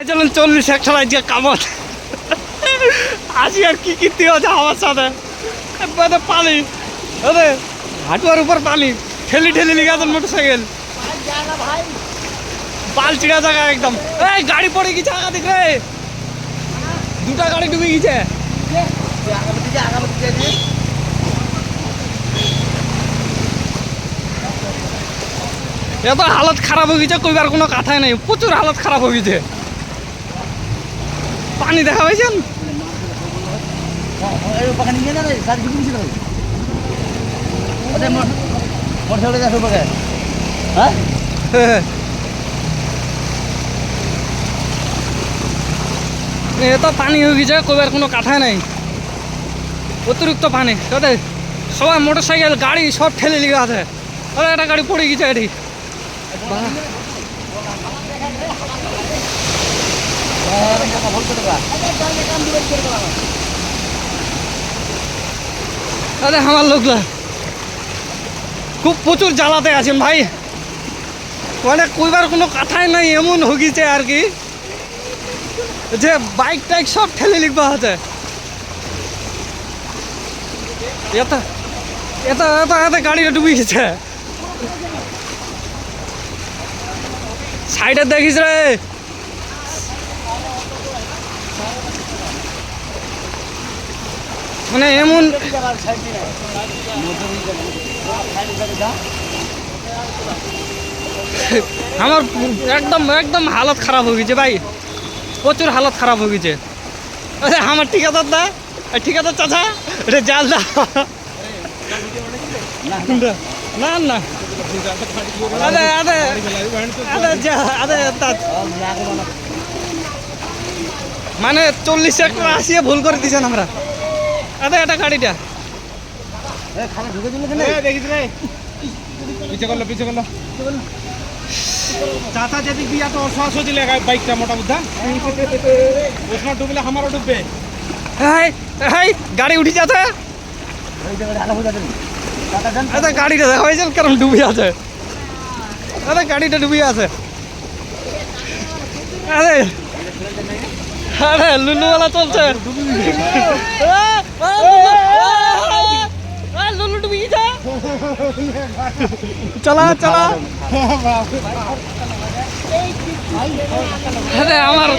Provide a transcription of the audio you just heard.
চলেন 40 একটা আজকে কামত আজকে আর কি কীর্তি হচ্ছে আমার সাথে পানি আরে হাঁটুয়ার উপর পানি ঠেলি ঠেলি লিখে আছেন মোটরসাইকেল পাল চিড়া জায়গা একদম। এই গাড়ি পড়ে গেছে আগা দিক রে, দুটা গাড়ি ডুবে গেছে। এত হালত খারাপ হয়ে গেছে কইবার কোনো কথাই নেই, প্রচুর হালত খারাপ হয়ে গেছে। পানি দেখা পাইছেন? এত পানি হয়ে গেছে কইবার কোনো কথাই নাই, অতিরিক্ত পানি। তাতে সবাই মোটরসাইকেল গাড়ি সব ঠেলে লিখে আছে। আরে একটা গাড়ি পড়ে গেছে এটি। আরে আমার লোকলা খুব প্রচুর জ্বালাতে আছেন ভাই, মানে কইবার কোনো কথাই নাই, এমন হগিছে আর কি যে বাইক টাইক সব ঠেলে লিখবা আছে। এটা এটা এটা এটা গাড়িটা ডুবে গেছে। সাইডে দেখিস রে, মানে এমন আমার একদম একদম হালত খারাপ হয়ে গেছে ভাই, প্রচুর হালত খারাপ হয়ে গেছে। আরে আমার ঠিকাদার দা, ঠিকাদার চাচা এটা জাল দা না না আরে আরে আরে মানে 40 একটা আসিয়ে ভুল করে দিয়েছেন আমরা। আরে এটা গাড়িটা চাচা যেদিক দিয়ে তো অসহায় দিলে বাইকটা মোটা বুদ্ধা ওখানে ডুবলে আমারও ডুববে। গাড়ি উঠে যাচ্ছে, গাড়িটা দেখা হয়েছে কারণ ডুবে আছে। আরে গাড়িটা ডুবে আছে। আরে আরে লুলুওয়ালা চলছে, লুলু ডুবে গেছে। চলা চলা আরে আমার